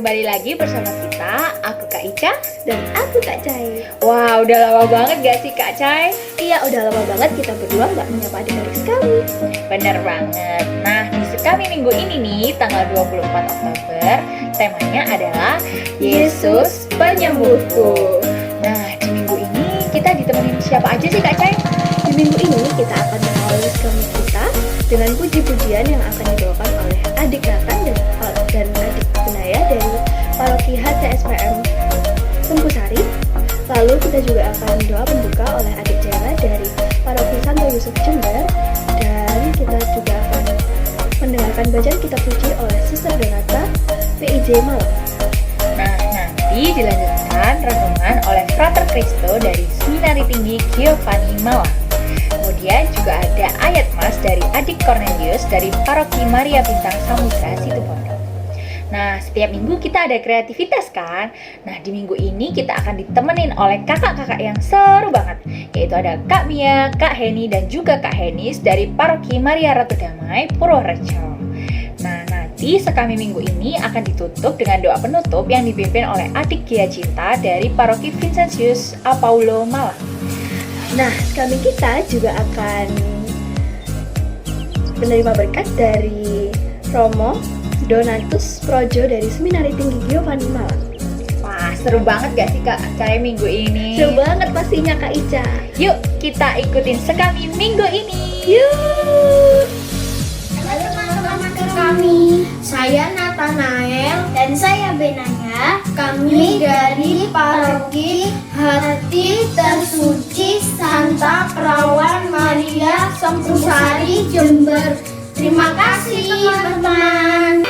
kembali lagi bersama kita, aku Kak Ica dan aku Kak Cai. Wah, udah lama banget gak sih Kak Cai? Iya, udah lama banget kita berdua nggak menyapa adik-adik sekali. Bener banget. Nah, di sekami minggu ini nih, tanggal 24 Oktober, temanya adalah Yesus Penyembuhku. Nah, di minggu ini kita ditemenin siapa aja sih Kak Cai? Di minggu ini kita akan mengawali sekami kita dengan puji-pujian yang akan dibawakan oleh adik Nathan dan adik Benaya dari Paroki HTSPM Tempusari. Lalu kita juga akan doa pembuka oleh adik Jera dari Paroki Santo Yusuf Jember, dan kita juga akan mendengarkan bacaan kitab suci oleh Suster Donata PIJ Malang. Nah, nanti dilanjutkan renungan oleh Frater Cristo dari Seminari Tinggi Giovanni Malang. Kemudian juga ada ayat mas dari adik Cornelius dari Paroki Maria Bintang Samudra Situbondo. Nah, setiap minggu kita ada kreativitas kan? Nah, di minggu ini kita akan ditemenin oleh kakak-kakak yang seru banget, yaitu ada Kak Mia, Kak Heni, dan juga Kak Henis dari Paroki Maria Ratu Damai, Purworejo. Nah, nanti sekami minggu ini akan ditutup dengan doa penutup yang dipimpin oleh adik Gia Cinta dari Paroki Vincentius Apaulo Malang. Nah, kami kita juga akan menerima berkat dari Romo Donatus Projo dari Seminari Tinggi Giovanni Malang. Wah, seru banget gak sih Kak Cai minggu ini? Seru banget pastinya Kak Ica. Yuk, kita ikutin sekami minggu ini. Yuk! Halo teman-teman kami, saya Nathanael dan saya Benaya. Kami dari Paroki Hati Tersuci Santa Perawan Maria Sempusari Jember. Terima kasih teman-teman.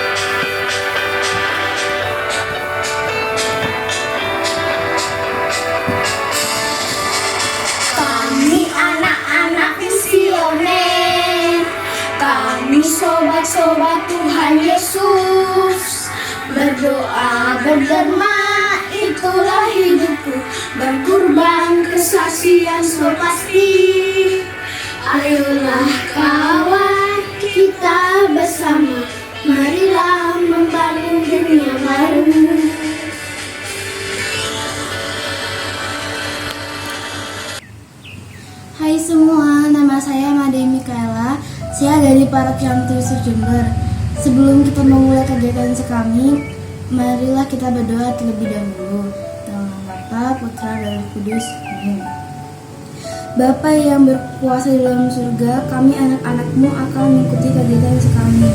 Kami anak-anak misioner, kami sobat-sobat Tuhan Yesus. Berdoa berderma itulah hidupku, berkurban kesaksian so pasti. Ayolah kawan, kita bersama, marilah membangun dunia baru. Hai semua, nama saya Made Mikaela. Saya dari Paroki Santo Yusuf Jember. Sebelum kita memulai kegiatan sekami, marilah kita berdoa terlebih dahulu. Dalam nama Bapa, Putra, dan Roh Kudus. Amin. Bapa yang berkuasa di dalam surga, kami anak-anak-Mu akan mengikuti kegiatan sekami.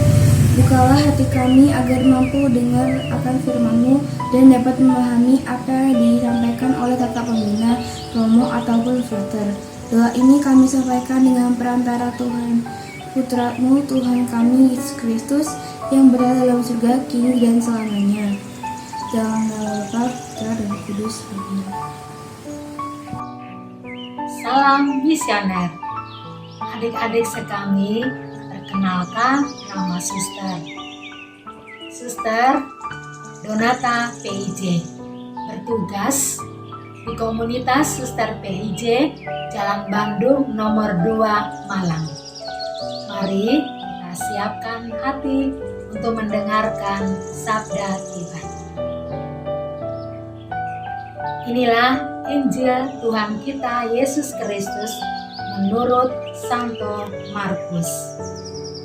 Bukalah hati kami agar mampu dengar akan firman-Mu dan dapat memahami apa yang disampaikan oleh tata pembina, romo, ataupun frater. Doa ini kami sampaikan dengan perantara Tuhan Putra-Mu, Tuhan kami Yesus Kristus, yang berada dalam surga kini dan selamanya. Dalam nama Bapa, Putra, dan Roh Kudus. Amin. Salam misioner. Adik-adik sekami, perkenalkan nama Suster Donata PIJ, bertugas di komunitas Suster PIJ Jalan Bandung nomor 2 Malang. Mari kita siapkan hati untuk mendengarkan sabda Tuhan. Inilah Injil Tuhan kita Yesus Kristus menurut Santo Markus.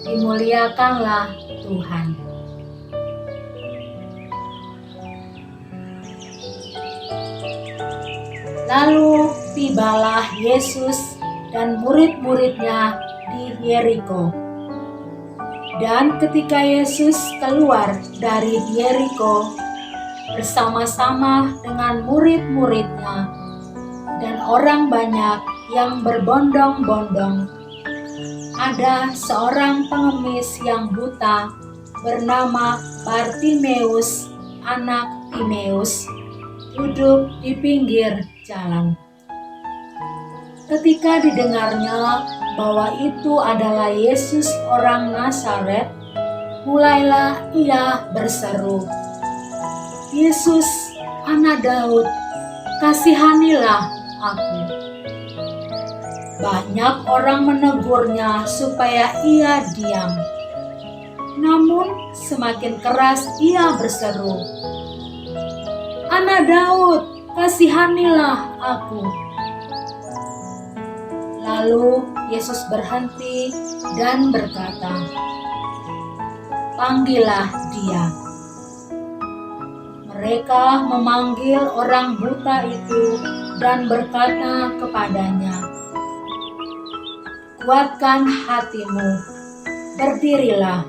Dimuliakanlah Tuhan. Lalu tibalah Yesus dan murid-muridnya di Yeriko. Dan ketika Yesus keluar dari Yeriko bersama-sama dengan murid-muridnya dan orang banyak yang berbondong-bondong, ada seorang pengemis yang buta bernama Bartimeus, anak Timeus, duduk di pinggir jalan. Ketika didengarnya bahwa itu adalah Yesus orang Nazaret, mulailah ia berseru, "Yesus, anak Daud, kasihanilah aku." Banyak orang menegurnya supaya ia diam. Namun semakin keras ia berseru, Anak Daud, kasihanilah aku. Lalu Yesus berhenti dan berkata, panggillah dia. Mereka memanggil orang buta itu dan berkata kepadanya, kuatkan hatimu, berdirilah,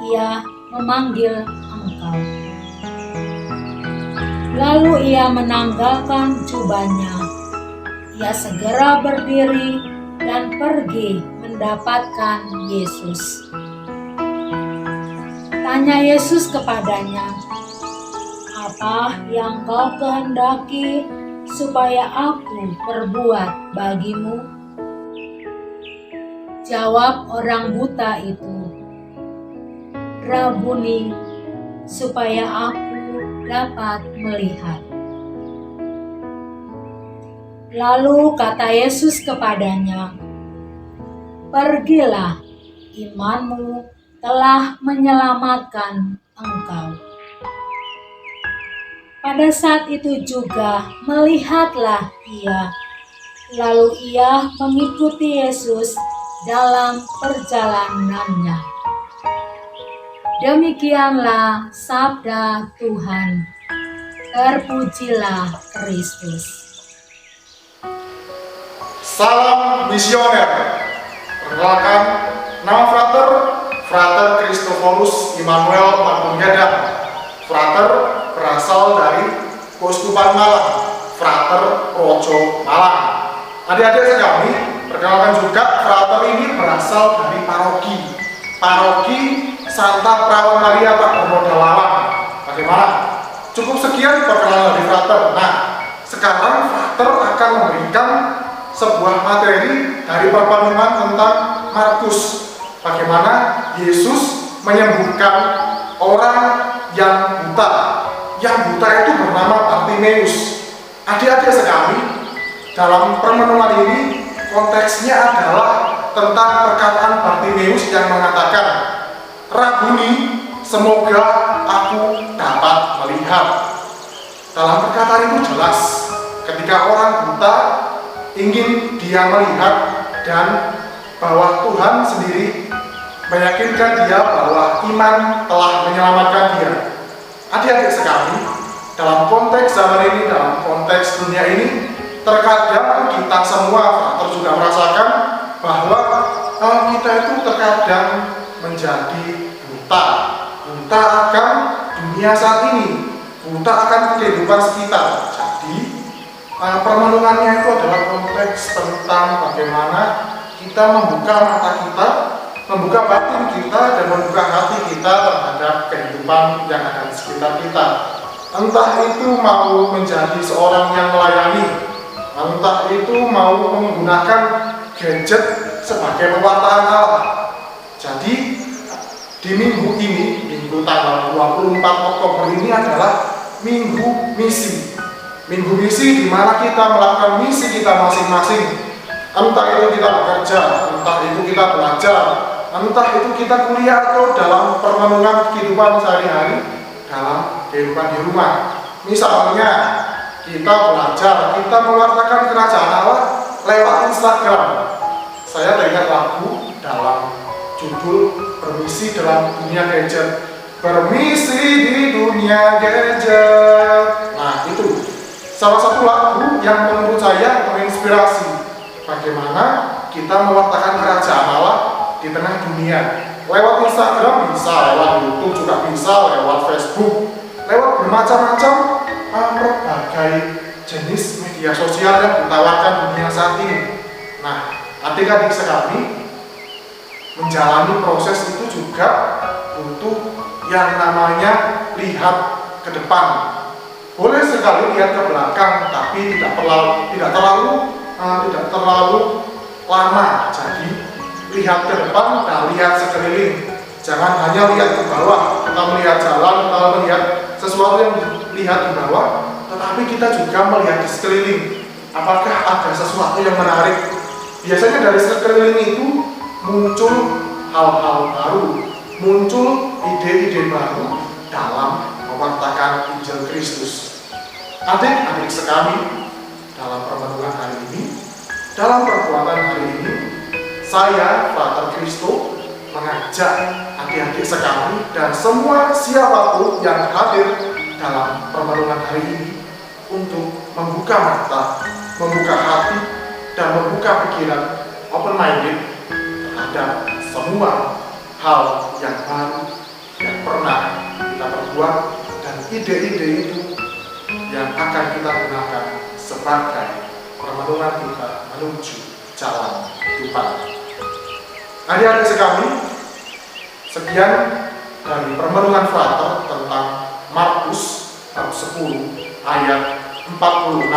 ia memanggil engkau. Lalu ia menanggalkan jubahnya. Ia segera berdiri dan pergi mendapatkan Yesus. Tanya Yesus kepadanya, apa yang kau kehendaki supaya aku perbuat bagimu? Jawab orang buta itu, Rabuni, supaya aku dapat melihat. Lalu kata Yesus kepadanya, pergilah, imanmu telah menyelamatkan engkau. Pada saat itu juga melihatlah ia, lalu ia mengikuti Yesus dalam perjalanannya. Demikianlah sabda Tuhan. Terpujilah Kristus. Salam misioner. Perkenalkan, nama Frater Christoforus Immanuel Mangkunegaran. Frater berasal dari Keuskupan Malang, Frater Projo Malang. Adik-adik sekali, perkenalkan juga Frater ini berasal dari paroki Santa Perawan Maria Tak Bermodal Malang. Bagaimana? Cukup sekian perkenalan dari Frater. Nah, sekarang Frater akan memberikan sebuah materi dari perkembangan tentang Markus. Bagaimana Yesus menyembuhkan orang yang buta. Yang buta itu bernama Bartimeus. Adik-adik sekali, dalam permenungan ini konteksnya adalah tentang perkataan Bartimeus yang mengatakan, Rabuni, semoga aku dapat melihat. Dalam perkataan itu jelas, ketika orang buta ingin dia melihat dan bahwa Tuhan sendiri meyakinkan dia bahwa iman telah menyelamatkan dia. Adik-adik sekali, dalam konteks zaman ini, dalam konteks dunia ini, terkadang kita semua Frater juga merasakan bahwa kita itu terkadang menjadi buta akan dunia saat ini, buta akan kehidupan sekitar. Jadi permenungannya itu adalah konteks tentang bagaimana kita membuka mata kita, membuka batin kita, dan membuka hati kita terhadap kehidupan yang ada di sekitar kita. Entah itu mau menjadi seorang yang melayani, entah itu mau menggunakan gadget sebagai pewartaan Allah. Jadi di minggu ini, minggu tanggal 24 Oktober ini adalah minggu misi. Minggu misi di mana kita melakukan misi kita masing-masing. Entah itu kita bekerja, entah itu kita belajar, entah itu kita kuliah atau dalam permenungan kehidupan sehari-hari, dalam kehidupan di rumah. Misalnya kita belajar, kita mewartakan kerajaan Allah lewat Instagram. Saya teringat lagu dalam judul Bermisi dalam Dunia Gadget. Bermisi di dunia gadget. Nah, itu salah satu lagu yang menurut saya menginspirasi bagaimana kita mewartakan kerajaan Allah di tengah dunia. Lewat Instagram bisa, lewat YouTube juga bisa, lewat Facebook, lewat bermacam-macam berbagai jenis media sosial yang ditawarkan dunia saat ini. Nah, adik-adik sekali, menjalani proses itu juga butuh yang namanya lihat ke depan. Boleh sekali lihat ke belakang, tapi tidak terlalu lama. Jadi lihat ke depan dan lihat sekeliling. Jangan hanya lihat ke bawah. Kita melihat jalan, kita melihat sesuatu yang dilihat di bawah, tetapi kita juga melihat di sekeliling. Apakah ada sesuatu yang menarik? Biasanya dari sekeliling itu muncul hal-hal baru, muncul ide-ide baru dalam mewartakan Injil Kristus. Adik-adik sekami, dalam permenungan hari ini, dalam perbuatan hari ini, saya, Frater Kristo, mengajak adik-adik sekami dan semua siapapun yang hadir dalam permenungan hari ini untuk membuka mata, membuka hati, dan membuka pikiran, open-minded terhadap semua hal yang baru yang pernah kita perbuat dan ide-ide itu yang akan kita gunakan sebagai permenungan kita menuju jalan kehidupan. Adik-adik sekami, sekian dari permenungan Frater tentang Markus bab 10 ayat 46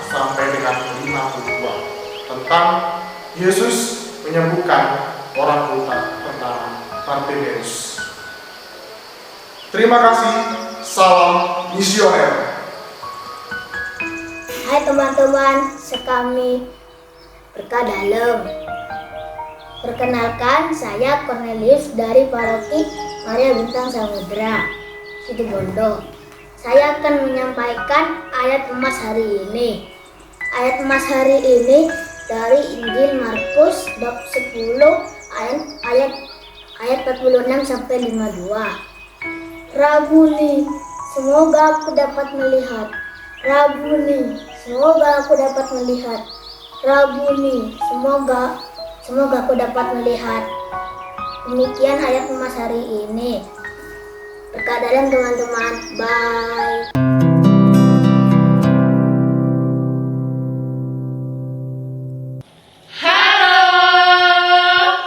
sampai dengan 52 tentang Yesus menyembuhkan orang buta bernama Bartimeus. Terima kasih, salam misioner. Hai teman-teman sekami berkah dalam. Perkenalkan, saya Cornelius dari Paroki Maria Bintang Samudra, Situbondo. Saya akan menyampaikan ayat emas hari ini. Ayat emas hari ini dari Injil Markus bab 10 ayat 46 sampai 52. Rabuni, semoga aku dapat melihat. Rabuni, semoga aku dapat melihat. Rabuni, semoga aku dapat melihat. Demikian ayat emas hari ini. Berkah dalam teman-teman. Bye. Halo,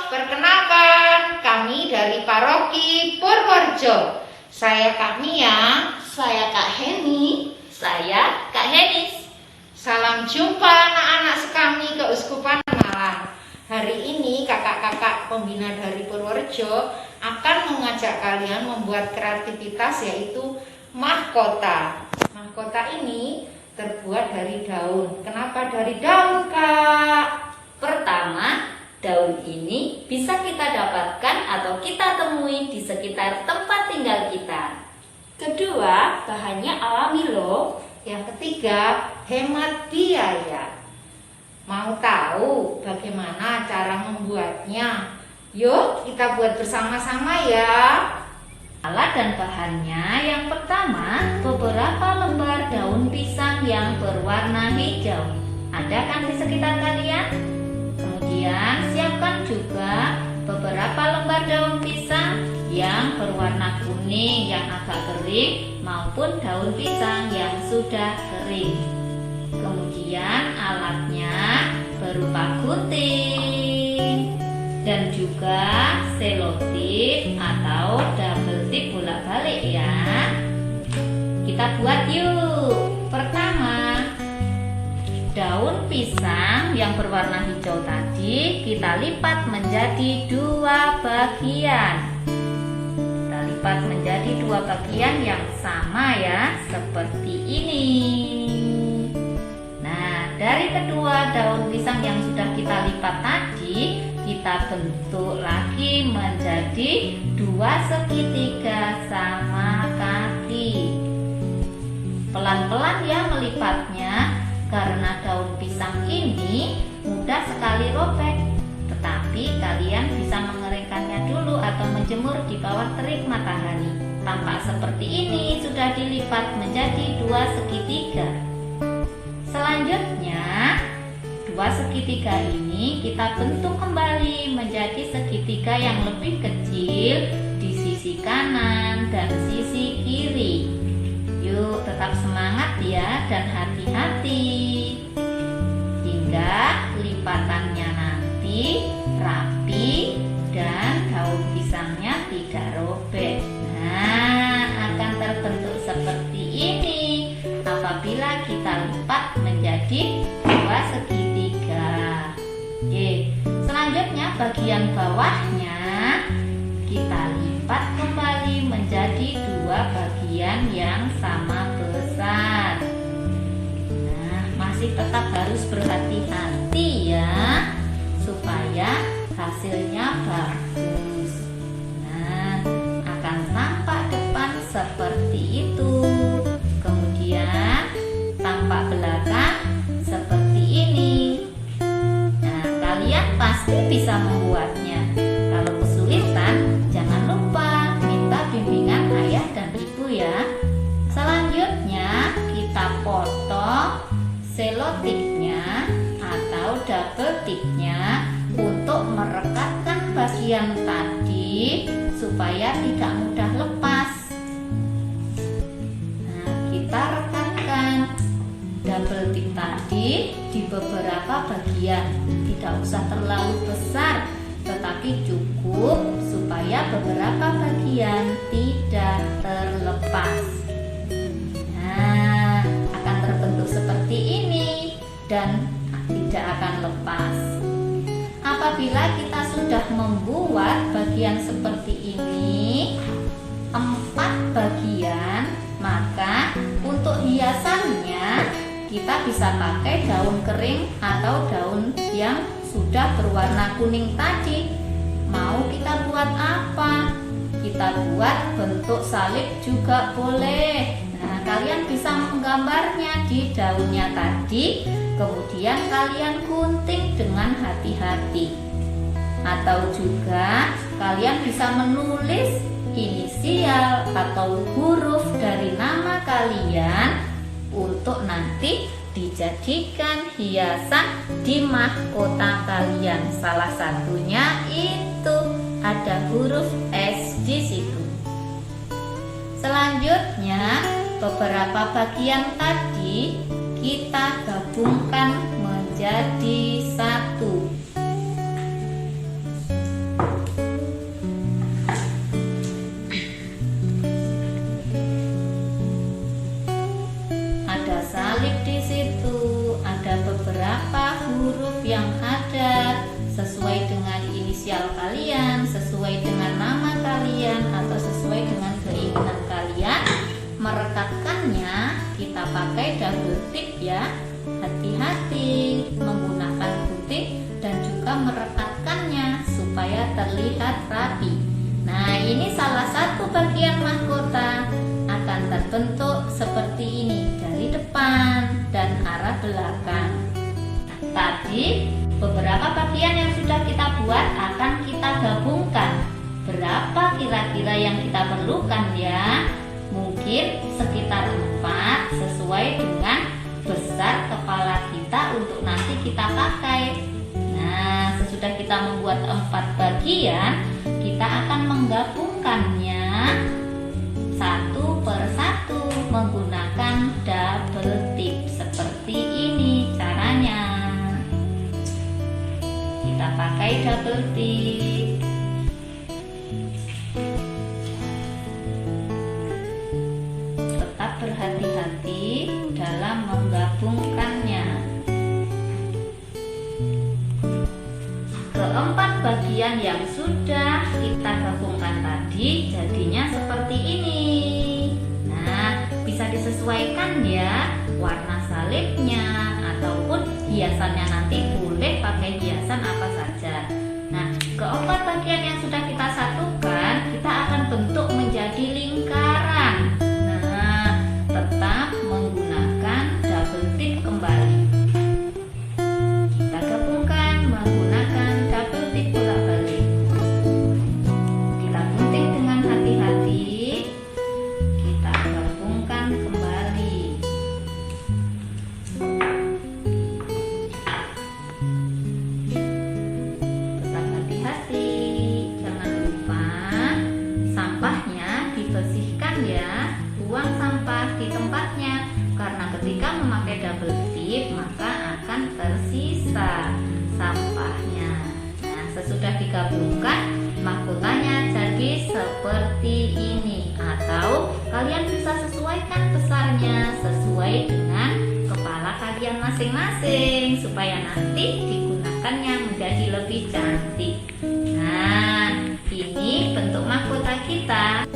perkenalkan kami dari Paroki Purworejo. Saya Kak Mia, saya Kak Heni, saya Kak Henis. Salam jumpa anak-anak sekami Keuskupan Malang. Hari ini kakak-kakak pembina dari Purworejo akan mengajak kalian membuat kreativitas, yaitu mahkota. Mahkota ini terbuat dari daun. Kenapa dari daun, Kak? Pertama, daun ini bisa kita dapatkan atau kita temui di sekitar tempat tinggal kita. Kedua, bahannya alami loh. Yang ketiga, hemat biaya. Mau tahu bagaimana cara membuatnya? Yuk kita buat bersama-sama ya. Alat dan bahannya, yang pertama, beberapa lembar daun pisang yang berwarna hijau. Ada kan di sekitar kalian? Kemudian siapkan juga beberapa lembar daun pisang yang berwarna kuning yang agak kering maupun daun pisang yang sudah kering. Kemudian alatnya berupa gunting dan juga selotip atau double tip bolak-balik ya. Kita buat yuk. Pertama, daun pisang yang berwarna hijau tadi kita lipat menjadi dua bagian. Kita lipat menjadi dua bagian yang sama ya, seperti ini. Nah, dari kedua daun pisang yang sudah kita lipat tadi, kita bentuk lagi menjadi dua segitiga sama kaki. Pelan-pelan ya melipatnya, karena daun pisang ini mudah sekali robek. Tetapi kalian bisa mengeringkannya dulu atau menjemur di bawah terik matahari. Tampak seperti ini sudah dilipat menjadi dua segitiga. Selanjutnya, dua segitiga ini kita bentuk kembali menjadi segitiga yang lebih kecil di sisi kanan dan sisi kiri. Yuk tetap semangat ya dan hati-hati, hingga lipatannya nanti rapi dan daun pisangnya tidak robek. Nah, akan terbentuk seperti ini apabila kita lipat menjadi dua segitiga. Oke, selanjutnya bagian bawahnya kita lipat kembali menjadi dua bagian yang sama besar. Nah, masih tetap harus berhati-hati ya, supaya hasilnya bagus. Nah, akan tampak depan seperti itu. Kemudian bisa membuatnya. Kalau kesulitan, jangan lupa minta bimbingan ayah dan ibu ya. Selanjutnya kita potong selotipnya atau double tipnya untuk merekatkan bagian tadi supaya tidak mudah lepas. Nah, kita rekatkan double tip tadi di beberapa bagian, tidak usah terlalu besar, tetapi cukup supaya beberapa bagian tidak terlepas. Nah, akan terbentuk seperti ini dan tidak akan lepas. Apabila kita sudah membuat bagian seperti ini, 4 bagian, maka untuk hiasannya kita bisa pakai daun kering atau daun yang sudah berwarna kuning tadi. Mau kita buat apa? Kita buat bentuk salib juga boleh. Nah, kalian bisa menggambarnya di daunnya tadi, kemudian kalian gunting dengan hati-hati. Atau juga kalian bisa menulis inisial atau huruf dari nama kalian untuk nanti dijadikan hiasan di mahkota kalian. Salah satunya itu ada huruf S di situ. Selanjutnya, beberapa bagian tadi kita gabungkan menjadi satu. Ada salib di situ, ada beberapa huruf yang ada sesuai dengan inisial kalian, sesuai dengan nama kalian, atau sesuai dengan keinginan kalian. Merekatkannya kita pakai double tip ya. Hati-hati menggunakan gunting dan juga merekatkannya supaya terlihat rapi. Nah, ini salah satu bagian mahkota akan terbentuk seperti ini dari depan dan arah belakang. Tadi beberapa bagian yang sudah kita buat akan kita gabungkan. Berapa kira-kira yang kita perlukan ya? Mungkin sekitar 4 sesuai dengan besar kepala kita untuk nanti kita pakai. Nah, sesudah kita membuat 4 bagian, kita akan menggabungkannya satu per satu menggunakan double tip. Seperti ini caranya. Kita pakai double tip. Tetap berhati-hati dalam menggabungkannya. Keempat bagian yang sudah kita gabungkan tadi jadinya seperti ini. Nah, bisa disesuaikan ya warna salibnya ataupun hiasannya, nanti boleh pakai hiasan apa saja. Nah, keempat bagian yang sudah kita satukan, kita akan bentuk menjadi lingkaran. Nah, tetap menggunakan double tip kembali. Kita gabungkan menggunakan double tip bolak-balik. Kita gunting dengan hati-hati. Kita gabungkan kembali. Tetap hati-hati. Jangan lupa sampahnya dibersihkan ya. Buang sampah di tempatnya. Karena ketika memakai double tip maka akan tersisa sampahnya. Nah, sesudah digabungkan mahkotanya jadi seperti ini, atau kalian bisa sesuaikan besarnya sesuai dengan kepala kalian masing-masing supaya nanti digunakannya menjadi lebih cantik. Nah, ini bentuk mahkota kita.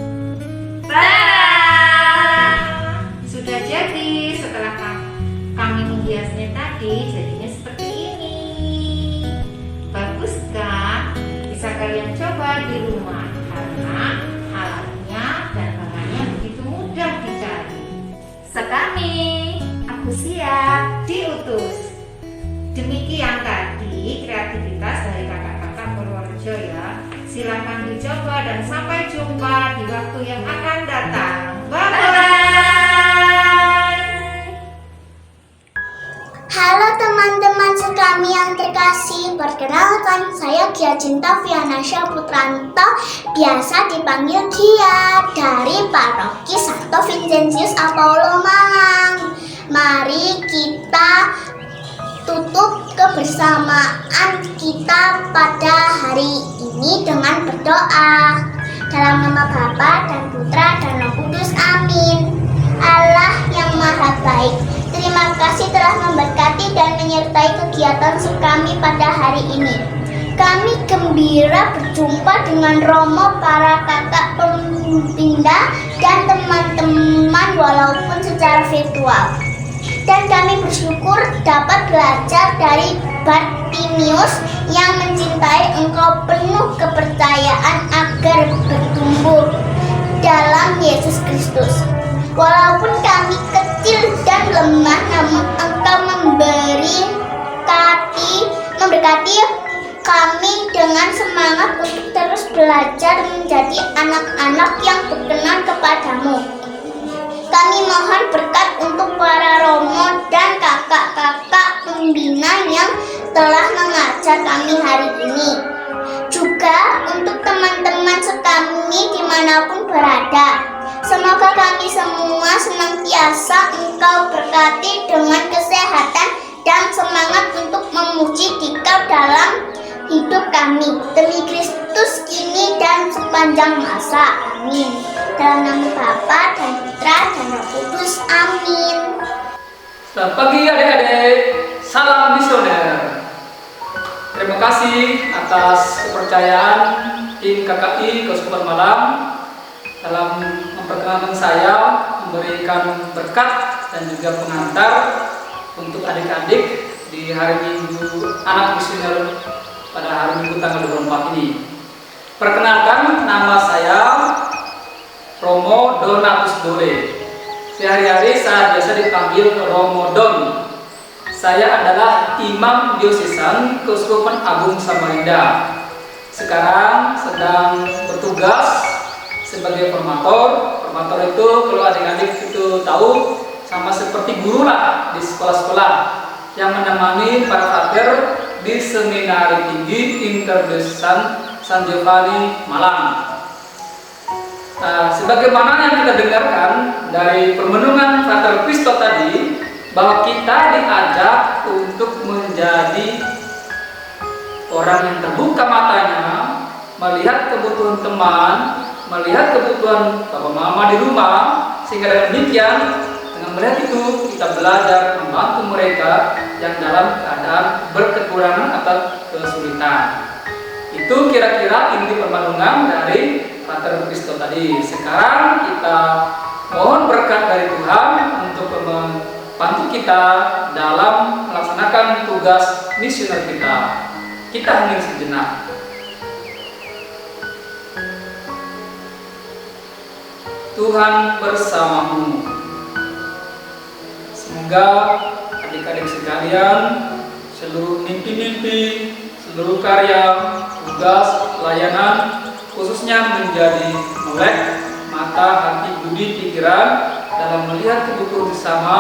Sudah jadi. Setelah kami menghiasnya tadi, jadinya seperti ini. Bagus kan? Bisa kalian coba di rumah karena alatnya dan bahannya begitu mudah dicari. Sekami, aku siap diutus. Demikian tadi kreativitas dari kakak-kakak silakan dicoba dan sampai jumpa di waktu yang akan datang. Bye-bye. Halo teman-teman sekami yang terkasih, perkenalkan saya Gia Cinta Fianasya Putranto, biasa dipanggil Gia, dari Paroki Santo Vincentius Apollo Malang. Mari kita tutup kebersamaan kita pada hari ini dengan berdoa. Dalam nama Bapa dan Putra dan Roh Kudus, amin. Allah yang Maha Baik, terima kasih telah memberkati dan menyertai kegiatan sekami pada hari ini. Kami gembira berjumpa dengan Romo, para kakak pembina, dan teman-teman walaupun secara virtual. Dan kami bersyukur dapat belajar dari Bartimius yang mencintai Engkau penuh kepercayaan agar bertumbuh dalam Yesus Kristus. Walaupun kami kecil dan lemah, namun Engkau memberkati kami dengan semangat untuk terus belajar menjadi anak-anak yang berkenan kepadamu. Kami mohon berkat untuk para romo dan kakak-kakak pembina yang telah mengajar kami hari ini. Juga untuk teman-teman sekami dimanapun berada. Semoga kami semua senantiasa Engkau berkati dengan kesehatan dan semangat untuk memuji Dikau dalam hidup kami. Demi Kristus kini dan sepanjang masa. Amin. Dalam nama Bapa dan Putra dan Roh Kudus. Amin. Selamat pagi adik-adik. Salam misioner. Terima kasih atas kepercayaan tim KKI Keuskupan Malang dalam memperkenalkan saya, memberikan berkat dan juga pengantar untuk adik-adik di hari Minggu Anak Misioner pada hari Minggu tanggal 24 ini. Perkenalkan, nama saya Romo Donatus Dole. Sehari-hari saya biasa dipanggil Romo Don. Saya adalah Imam Diosesan Keuskupan Agung Samarinda. Sekarang sedang bertugas sebagai formator. Formator itu kalau adik-adik itu tahu sama seperti guru lah di sekolah-sekolah yang menemani para frater di Seminari Tinggi Interdesan San Giovanni Malang. Sebagaimana yang kita dengarkan dari permenungan Frater Christo tadi, bahwa kita diajak untuk menjadi orang yang terbuka matanya, melihat kebutuhan teman, melihat kebutuhan papa mama di rumah, sehingga dengan demikian, dengan melihat itu kita belajar membantu mereka yang dalam keadaan berkekurangan atau kesulitan. Itu kira-kira inti permenungan dari Frater Christo tadi. Sekarang kita mohon berkat dari Tuhan untuk membantu kita dalam melaksanakan tugas misioner kita. Kita hening sejenak. Tuhan bersamamu. Semoga adik-adik sekalian, seluruh mimpi-mimpi, seluruh karya, tugas, pelayanan, khususnya menjadi melek mata, hati, budi, pikiran dalam melihat kebutuhan bersama,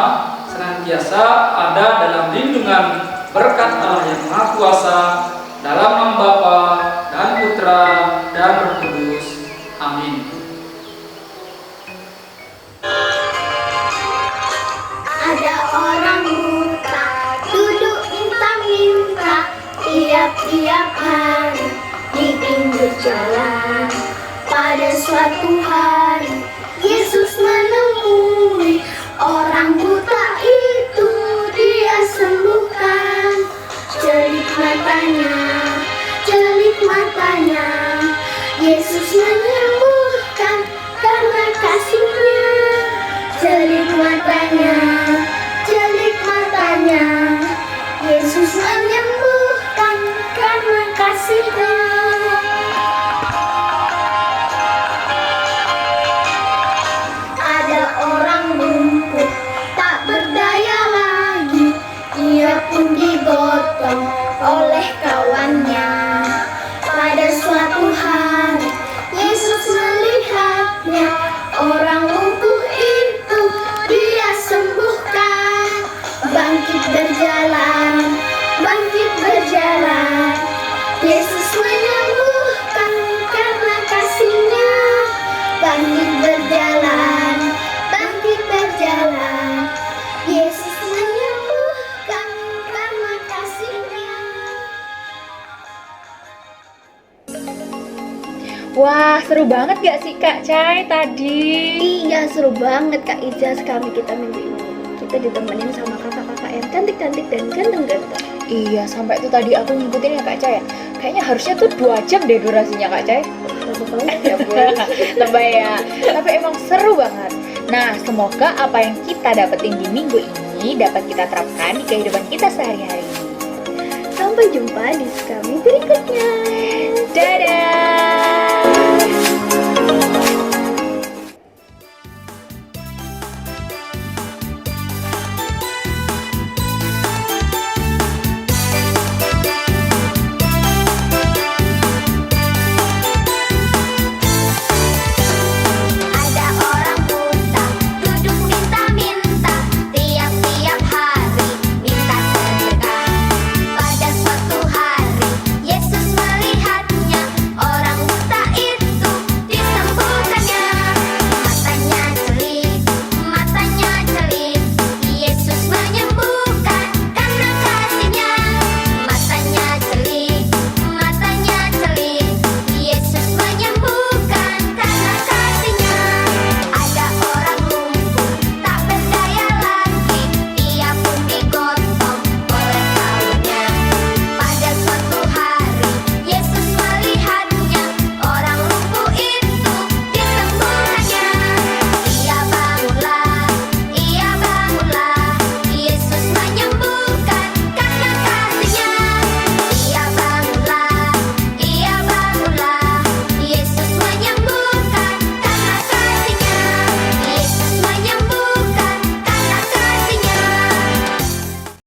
senantiasa ada dalam lindungan berkat Allah yang Maha Kuasa, dalam nama Bapa dan Putra dan Roh Kudus. Amin. Ada orang buta duduk minta-minta tiap-tiap hari di pinggir jalan. Pada suatu hari Yesus menemui orang buta itu, Dia sembuhkan. Celip matanya, Yesus menyembuhkan karena kasih-Nya. Celip matanya, Yesus menyembuhkan karena kasih-Nya. Ada orang lumpuh tak berdaya lagi, ia pun digotong oleh kawannya. Pada suatu hari Wah, seru banget gak sih Kak Cai tadi? Iya, seru banget Kak Ijaz kami kita minggu ini. Kita ditemenin sama kakak-kakak yang cantik-cantik dan ganteng-ganteng. Iya, sampai tuh tadi aku ngikutin ya Kak Cai ya. Kayaknya harusnya tuh 2 jam deh durasinya Kak Cai. Lama banget Ya ampun, lebay ya. Tapi emang seru banget. Nah, semoga apa yang kita dapetin di minggu ini dapat kita terapkan di kehidupan kita sehari-hari. Sampai jumpa di kami berikutnya. Dadah!